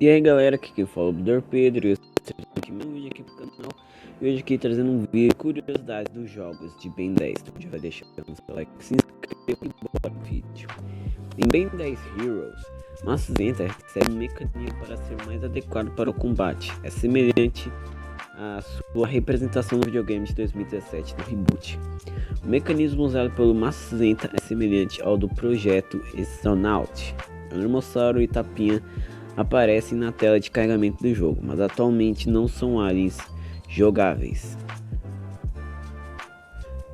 E aí galera, aqui quem fala é o Dr. Pedro, eu estou trazendo aqui meu vídeo aqui pro canal. E hoje aqui trazendo um vídeo curiosidades dos jogos de Ben 10. Então já vai deixar o seu like, se inscreva e bora pro vídeo. Em Ben 10 Heroes, Maçãzenta recebe um mecanismo para ser mais adequado para o combate. É semelhante à sua representação no videogame de 2017 do reboot. O mecanismo usado pelo Maçãzenta é semelhante ao do projeto Astronaut. O Normossauro e Tapinha aparecem na tela de carregamento do jogo, mas atualmente não são aliens jogáveis.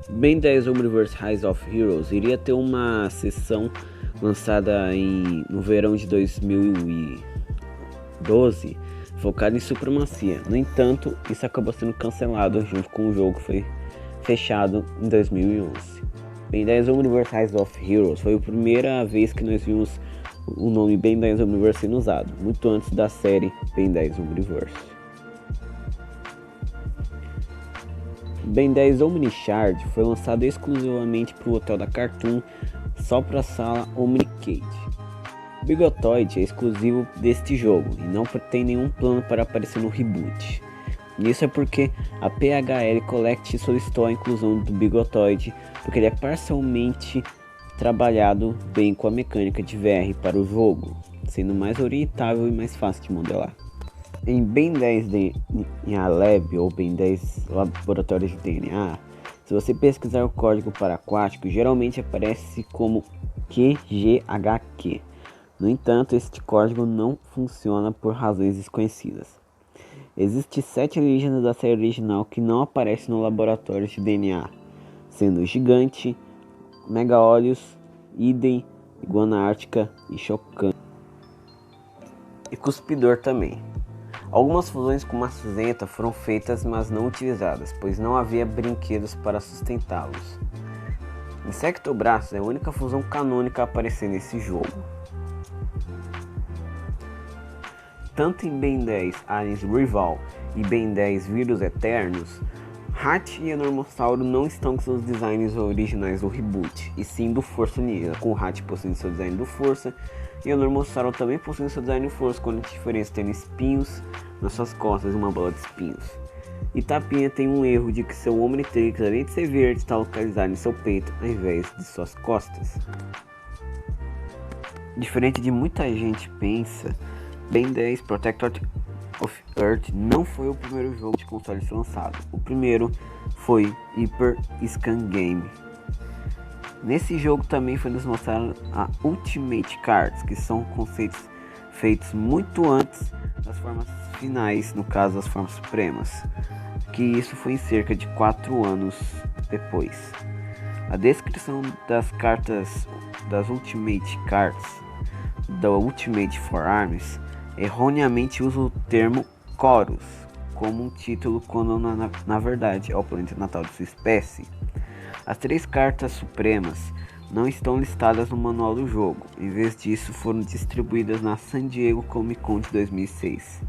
Ben 10 Omniverse Rise of Heroes iria ter uma sessão lançada no verão de 2012 focada em supremacia. No entanto, isso acabou sendo cancelado junto com o jogo que foi fechado em 2011. Ben 10 Omniverse Rise of Heroes foi a primeira vez que nós vimos o nome Ben 10 Omniverse sendo usado, muito antes da série Ben 10 Omniverse. Ben 10 Omnichard foi lançado exclusivamente para o hotel da Cartoon, só para a sala Omnicade. Bigotoid é exclusivo deste jogo e não tem nenhum plano para aparecer no reboot. Isso é porque a PHL Collect solicitou a inclusão do Bigotoid porque ele é parcialmente trabalhado bem com a mecânica de VR para o jogo, sendo mais orientável e mais fácil de modelar. Em Ben 10 DNA Lab ou Ben 10 Laboratório de DNA, se você pesquisar o código para aquático, geralmente aparece como QGHQ. No entanto, este código não funciona por razões desconhecidas. Existem 7 alienígenas da série original que não aparecem no laboratório de DNA, sendo Gigante, Mega Olhos, Idem, Iguana Ártica e Chocan. E Cuspidor também. Algumas fusões com Maçãzenta foram feitas, mas não utilizadas, pois não havia brinquedos para sustentá-los. Insectobraços é a única fusão canônica a aparecer nesse jogo. Tanto em Ben 10 Aliens Rival e Ben 10 Vírus Eternos, Hat e Enormossauro não estão com seus designs originais do reboot, e sim do Força Unida, com o Hat possuindo seu design do Força e o Enormossauro também possuindo seu design do Força, com a diferença tendo espinhos nas suas costas e uma bola de espinhos. E Tapinha tem um erro de que seu Omnitrix, além de ser verde, está localizado em seu peito ao invés de suas costas. Diferente de muita gente pensa, Ben 10 Protector of Earth não foi o primeiro jogo de console a ser lançado. O primeiro foi Hyper Scan Game. Nesse jogo também foi nos mostrado a Ultimate Cards, que são conceitos feitos muito antes das formas finais, no caso as formas supremas, que isso foi em cerca de 4 anos depois. A descrição das cartas das Ultimate Cards da Ultimate Forearms erroneamente usa o termo Chorus como um título, quando na verdade é o planeta natal de sua espécie. As 3 cartas supremas não estão listadas no manual do jogo, em vez disso foram distribuídas na San Diego Comic Con de 2006.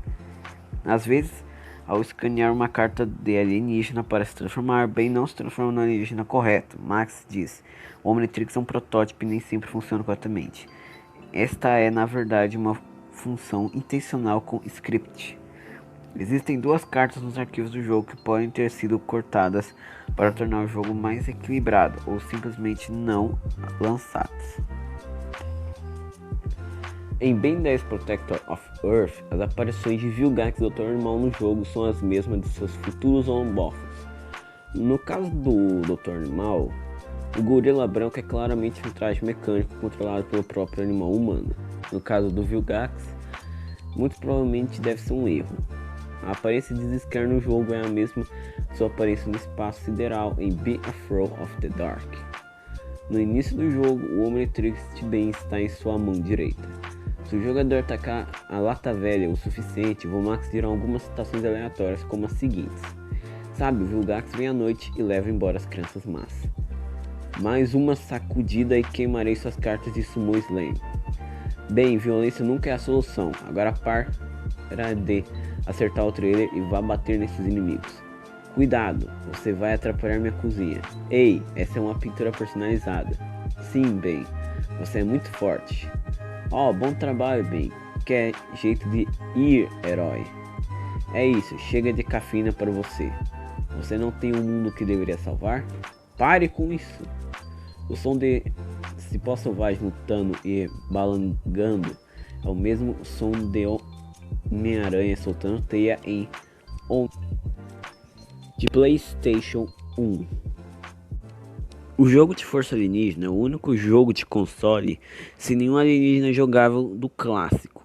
Às vezes, ao escanear uma carta de alienígena para se transformar, Ben não se transforma no alienígena correto. Max diz: o Omnitrix é um protótipo e nem sempre funciona corretamente. Esta é, na verdade, uma função intencional com script. Existem 2 cartas nos arquivos do jogo que podem ter sido cortadas para tornar o jogo mais equilibrado ou simplesmente não lançadas. Em Ben 10 Protector of Earth, as aparições de Vilgax e Dr. Animal no jogo são as mesmas de seus futuros homófos. No caso do Dr. Animal, o gorila branco é claramente um traje mecânico controlado pelo próprio animal humano. No caso do Vilgax, muito provavelmente deve ser um erro. A aparência de Zisker no jogo é a mesma de sua aparência no espaço sideral em Be Afraid of the Dark. No início do jogo, o Omnitrix de Ben está em sua mão direita. Se o jogador atacar a lata velha o suficiente, Vomax dirá algumas citações aleatórias como as seguintes: sabe, o Vilgax vem à noite e leva embora as crianças más. Mais uma sacudida e queimarei suas cartas de Summon Slam. Bem, violência nunca é a solução. Agora para de acertar o trailer e vá bater nesses inimigos. Cuidado, você vai atrapalhar minha cozinha. Ei, essa é uma pintura personalizada. Sim, Ben, você é muito forte. Oh, bom trabalho, Ben. que é jeito de ir, herói. É isso, chega de cafeína para você. Você não tem um mundo que deveria salvar? Pare com isso. O som de cipó selvagem lutando e balangando é o mesmo som de Homem-Aranha soltando teia em de PlayStation 1. O jogo de Força Alienígena é o único jogo de console sem nenhum alienígena jogável do clássico.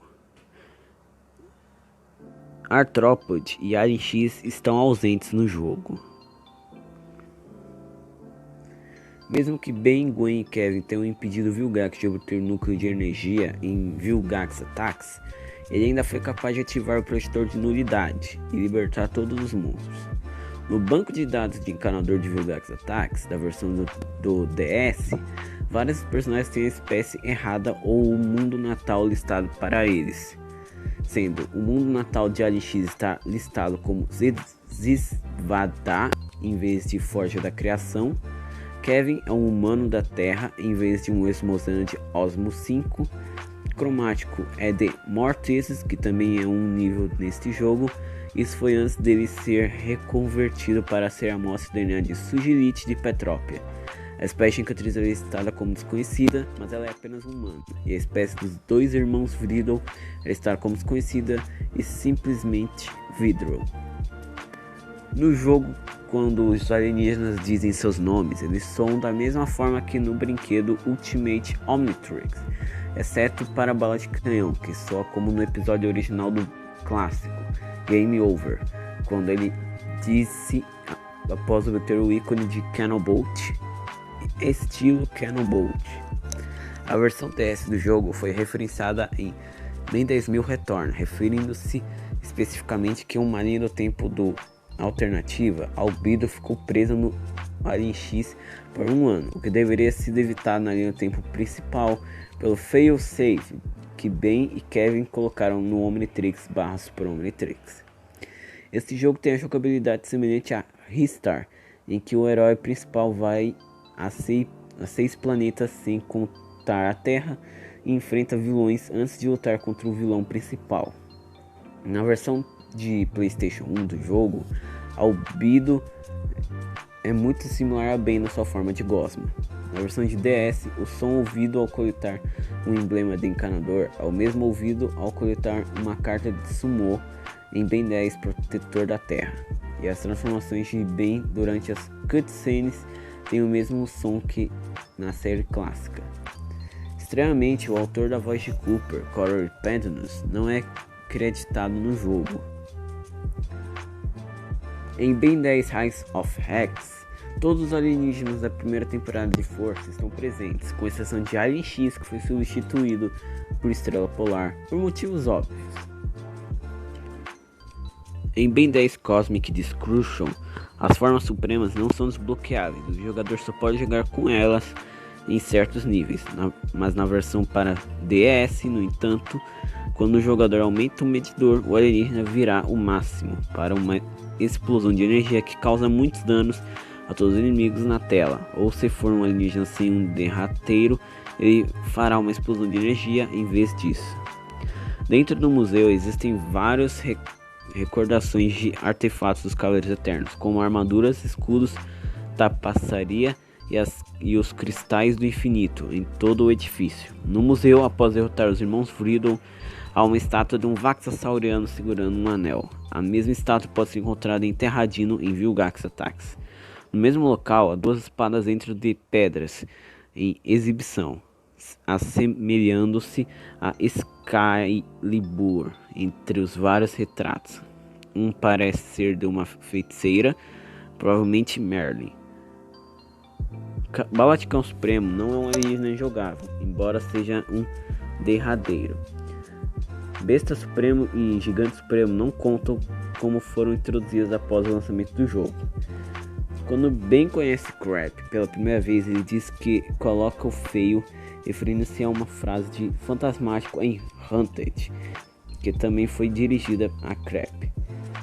Arthropod e Alien X estão ausentes no jogo. Mesmo que Ben, Gwen e Kevin tenham impedido Vilgax de obter o núcleo de energia em Vilgax Attacks, ele ainda foi capaz de ativar o protetor de nulidade e libertar todos os monstros. No banco de dados de encanador de Vilgax Attacks, da versão do DS, vários personagens têm a espécie errada ou o mundo natal listado para eles, sendo o mundo natal de Alien X está listado como Zizvada em vez de Forja da Criação. Kevin é um humano da Terra em vez de um Esmozano de Osmo 5. Cromático é de Mortis, que também é um nível neste jogo. Isso foi antes dele ser reconvertido para ser a amostra de DNA de Sugilite de Petrópia. A espécie encantriz é listada como desconhecida, mas ela é apenas humana. E a espécie dos dois irmãos Vriddle é listada como desconhecida e simplesmente Vidril. No jogo, quando os alienígenas dizem seus nomes, eles soam da mesma forma que no brinquedo Ultimate Omnitrix, exceto para a bala de canhão, que soa como no episódio original do clássico Game Over, quando ele disse após obter o ícone de Cannonbolt, estilo Cannonbolt. A versão DS do jogo foi referenciada em Ben 10.000 Return, referindo-se especificamente que uma linha do tempo do alternativa, Albedo ficou presa no Alien X por um ano, o que deveria ser evitado na linha do tempo principal pelo fail-safe que Ben e Kevin colocaram no Omnitrix / Super Omnitrix. Este jogo tem a jogabilidade semelhante a Ristar, em que o herói principal vai a 6 planetas sem contar a Terra e enfrenta vilões antes de lutar contra o vilão principal. Na versão de PlayStation 1 do jogo, Albedo é muito similar a Ben na sua forma de gosma. Na versão de DS, o som ouvido ao coletar um emblema de encanador é o mesmo ouvido ao coletar uma carta de Summon em Ben 10 Protetor da Terra. E as transformações de Ben durante as cutscenes têm o mesmo som que na série clássica. Estranhamente, o autor da voz de Cooper, Corey Pendleton, não é creditado no jogo. Em Ben 10 Rise of X, todos os alienígenas da primeira temporada de Força estão presentes, com exceção de Alien X, que foi substituído por Estrela Polar, por motivos óbvios. Em Ben 10 Cosmic Destruction, as formas supremas não são desbloqueáveis, o jogador só pode jogar com elas em certos níveis, mas na versão para DS, no entanto, quando o jogador aumenta o medidor, o alienígena virá o máximo para uma explosão de energia que causa muitos danos a todos os inimigos na tela, ou se for um alienígena sem um derrateiro, ele fará uma explosão de energia em vez disso. Dentro do museu existem várias recordações de artefatos dos Cavaleiros Eternos, como armaduras, escudos, tapaçaria e os cristais do infinito em todo o edifício. No museu, após derrotar os irmãos Vriddle, há uma estátua de um Vaxasauriano segurando um anel. A mesma estátua pode ser encontrada em Terradino em Vilgax Attacks. No mesmo local, há 2 espadas dentro de pedras em exibição, assemelhando-se a Excalibur entre os vários retratos. Um parece ser de uma feiticeira, provavelmente Merlin. Balaticão Supremo não é um alienígena jogável, embora seja um derradeiro. Besta Supremo e Gigante Supremo não contam como foram introduzidas após o lançamento do jogo. Quando Ben conhece Crap pela primeira vez, ele diz que coloca o feio, referindo-se a uma frase de Fantasmático em Hunted, que também foi dirigida a Crap.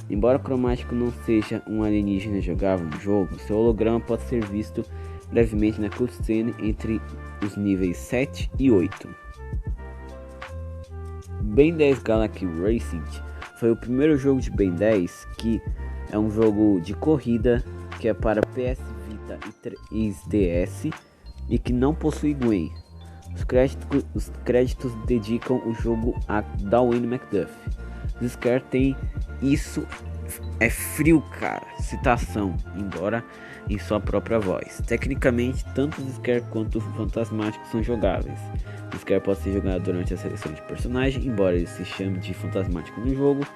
Embora o Cromático não seja um alienígena jogável no jogo, seu holograma pode ser visto brevemente na cutscene entre os níveis 7 e 8. Ben 10 Galaxy Racing foi o primeiro jogo de Ben 10 que é um jogo de corrida que é para PS Vita e 3DS e que não possui Gwen. Os créditos dedicam o jogo a Dwayne McDuff. Scare tem isso é frio, cara. Citação, embora em sua própria voz. Tecnicamente, tanto os Scare quanto os fantasmáticos são jogáveis. O Scare pode ser jogado durante a seleção de personagem, embora ele se chame de fantasmático no jogo,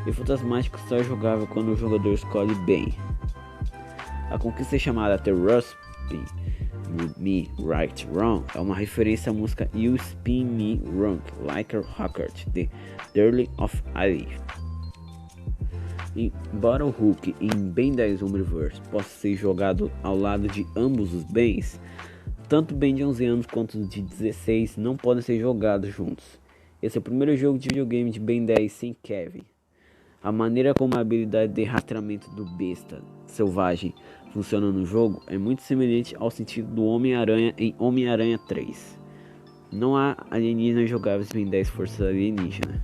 e o fantasmático só é jogável quando o jogador escolhe bem. A conquista é chamada The Rusp Me Right Wrong é uma referência à música You Spin Me Wrong Like a Rocket de Early of Ali. Embora o Hulk em Ben 10 Omniverse possa ser jogado ao lado de ambos os Bens, tanto o Ben de 11 anos quanto o de 16 não podem ser jogados juntos. Esse é o primeiro jogo de videogame de Ben 10 sem Kevin. A maneira como a habilidade de rastreamento do besta selvagem funciona no jogo é muito semelhante ao sentido do Homem-Aranha em Homem-Aranha 3. Não há alienígenas jogáveis em Ben 10 Forças Alienígenas.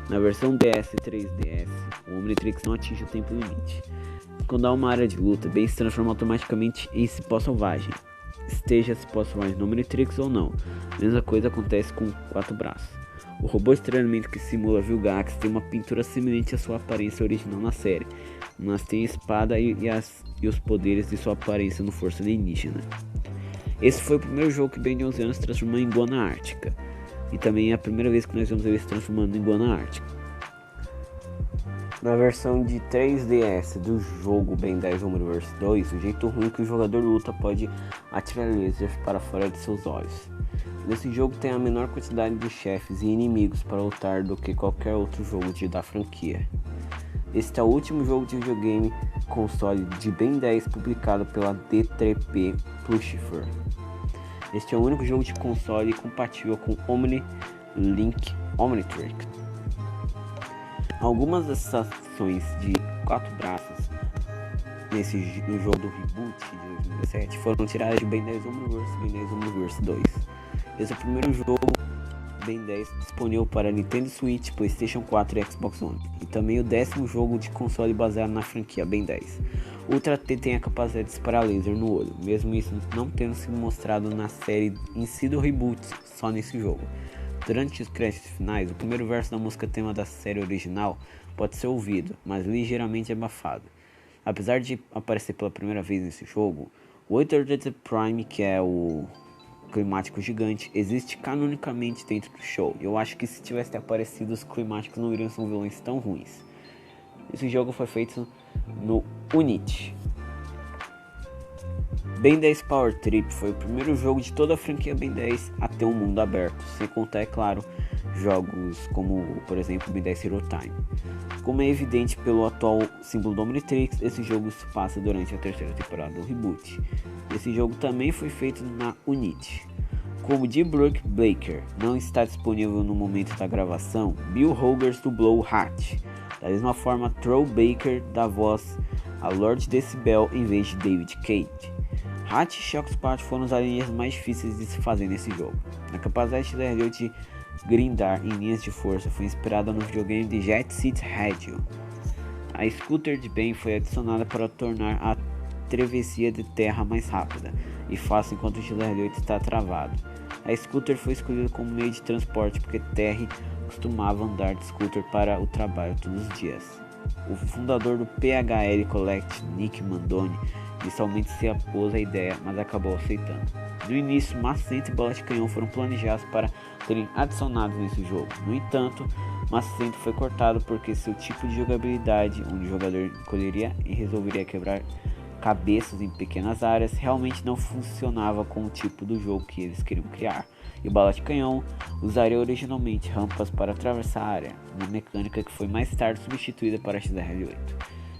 Na versão DS e 3DS, o Omnitrix não atinge o tempo limite. Quando há uma área de luta, Ben se transforma automaticamente em cipó selvagem, esteja cipó selvagem no Omnitrix ou não. A mesma coisa acontece com 4 braços. O robô de treinamento que simula Vilgax tem uma pintura semelhante à sua aparência original na série, mas tem a espada e os poderes de sua aparência no Força Alienígena. Esse foi o primeiro jogo que Ben de 11 anos se transformou em Iguana Ártica, e também é a primeira vez que nós vemos ele se transformando em Iguana Ártica. Na versão de 3DS do jogo Ben 10 Omniverse 2, o jeito ruim que o jogador luta pode atirar lasers para fora de seus olhos. Nesse jogo tem a menor quantidade de chefes e inimigos para lutar do que qualquer outro jogo da franquia. Este é o último jogo de videogame console de Ben 10 publicado pela D3P Lucifer. Este é o único jogo de console compatível com Omni-Link Omnitrix. Algumas das ações de 4 braços no jogo do reboot de 2017 foram tiradas de Ben 10 Omniverse e Ben 10 Omniverse 2. Esse é o primeiro jogo Ben 10 disponível para Nintendo Switch, PlayStation 4 e Xbox One, e também o 10º jogo de console baseado na franquia Ben 10. Ultra T tem a capacidade de disparar laser no olho, mesmo isso não tendo sido mostrado na série em si do reboot, só nesse jogo. Durante os créditos finais, o primeiro verso da música tema da série original pode ser ouvido, mas ligeiramente abafado. Apesar de aparecer pela primeira vez nesse jogo, o Ultra Prime, que é o climático gigante, existe canonicamente dentro do show. Eu acho que se tivesse aparecido, os climáticos não iriam ser vilões tão ruins. Esse jogo foi feito no Unity. Ben 10 Power Trip foi o primeiro jogo de toda a franquia Ben 10 a ter um mundo aberto, sem contar, é claro, jogos como, por exemplo, Ben 10 Hero Time. Como é evidente pelo atual símbolo do Omnitrix, esse jogo se passa durante a terceira temporada do reboot. Esse jogo também foi feito na Unity. Como D. Brooke Baker não está disponível no momento da gravação, Bill Hogarth dublou Hat. Da mesma forma, Troy Baker dá voz a Lord Decibel em vez de David Cage. Hat e Shockspot foram os alienígenas mais difíceis de se fazer nesse jogo. A capacidade da R8 de grindar em linhas de força foi inspirada no videogame de Jet Set Radio. A Scooter de Ben foi adicionada para tornar a travessia de terra mais rápida e fácil enquanto o GR8 está travado. A Scooter foi escolhida como meio de transporte porque Terry costumava andar de scooter para o trabalho todos os dias. O fundador do PHL Collect, Nick Mandoni, inicialmente se opôs à ideia, mas acabou aceitando. No início, maçante e bola de canhão foram planejados para serem adicionados nesse jogo. No entanto, maçante foi cortado porque seu tipo de jogabilidade, onde o jogador escolheria e resolveria quebrar cabeças em pequenas áreas, realmente não funcionava com o tipo do jogo que eles queriam criar. E o bala de canhão usaria originalmente rampas para atravessar a área, uma mecânica que foi mais tarde substituída para a XR8.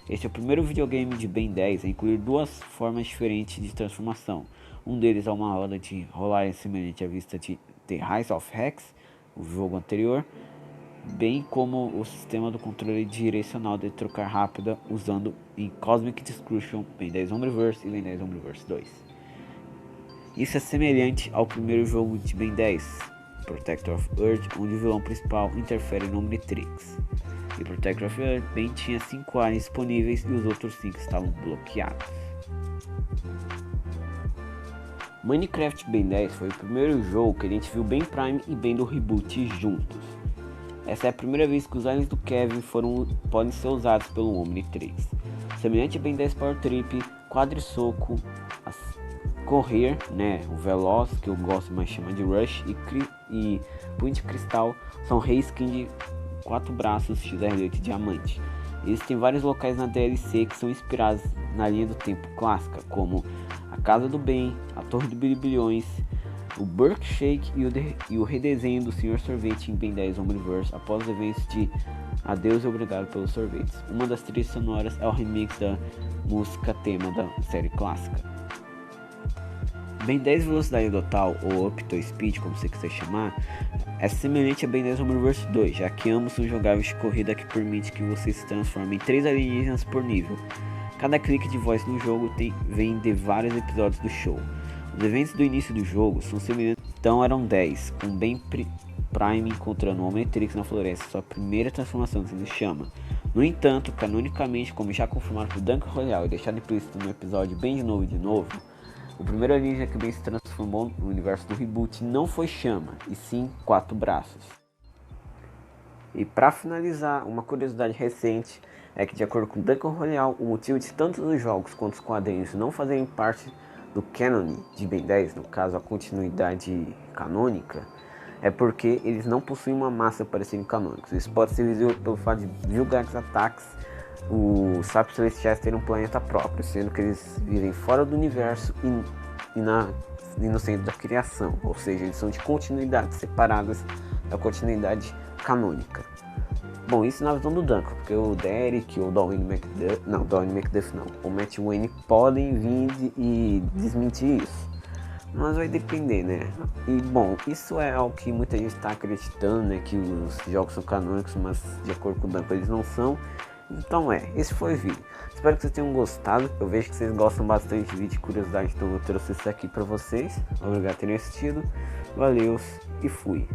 Este é o primeiro videogame de Ben 10 a incluir duas formas diferentes de transformação. Um deles é uma roda de rolagem semelhante à vista de The Rise of Hex, o jogo anterior, bem como o sistema do controle direcional de trocar rápida usando em Cosmic Destruction, Ben 10 Omniverse e Ben 10 Omniverse 2. Isso é semelhante ao primeiro jogo de Ben 10, Protector of Earth, onde o vilão principal interfere no Omnitrix. E Protector of Earth bem tinha 5 aliens disponíveis e os outros 5 estavam bloqueados. Minecraft Ben 10 foi o primeiro jogo que a gente viu Ben Prime e Ben do Reboot juntos. Essa é a primeira vez que os aliens do Kevin podem ser usados pelo Omnitrix. Semelhante a Ben 10 Power Trip, Quadrisoco, Correr, o Veloz, que eu gosto mais de chamar de Rush, e Punho de Cristal são reskin de 4 braços XR8 Diamante. Existem vários locais na DLC que são inspirados na linha do tempo clássica, como a Casa do Bem, a Torre do Bilhões, o Burke Shake e o redesenho do Sr. Sorvete em Ben 10 Omniverse após os eventos de Adeus e Obrigado pelos Sorvetes. Uma das trilhas sonoras é o remix da música tema da série clássica. Ben 10 Velocidade Total, ou Opto Speed, como você quiser chamar, é semelhante a Ben 10 Omniverse 2, já que ambos são jogáveis de corrida que permite que você se transforme em 3 alienígenas por nível. Cada clique de voz no jogo vem de vários episódios do show. Os eventos do início do jogo são semelhantes, então eram 10, com Ben Prime encontrando o Omnitrix na floresta, sua primeira transformação sendo chama. No entanto, canonicamente, como já confirmado por Duncan Royale e deixado implícito no episódio Ben de novo, o primeiro alienígena que Ben se transformou no universo do reboot não foi chama, e sim 4 braços. E para finalizar, uma curiosidade recente é que, de acordo com Duncan Royale, o motivo de tanto os jogos quanto os quadrinhos não fazerem parte do canon de Ben 10, no caso a continuidade canônica, é porque eles não possuem uma massa para serem canônicos. Isso pode ser visível pelo fato de Vilgax Attacks, os Sapos Celestiais terem um planeta próprio, sendo que eles vivem fora do universo e no centro da criação, ou seja, eles são de continuidades separadas da continuidade canônica. Bom, isso na visão do Duncan, porque o Derek, o Darwin McDuff não, o Matt Wayne podem vir e desmentir isso, mas vai depender, E bom, isso é algo que muita gente está acreditando, que os jogos são canônicos, mas de acordo com o Duncan eles não são. Então esse foi o vídeo. Espero que vocês tenham gostado. Eu vejo que vocês gostam bastante de vídeo de curiosidade, então eu trouxe isso aqui pra vocês. Obrigado por terem assistido. Valeu e fui.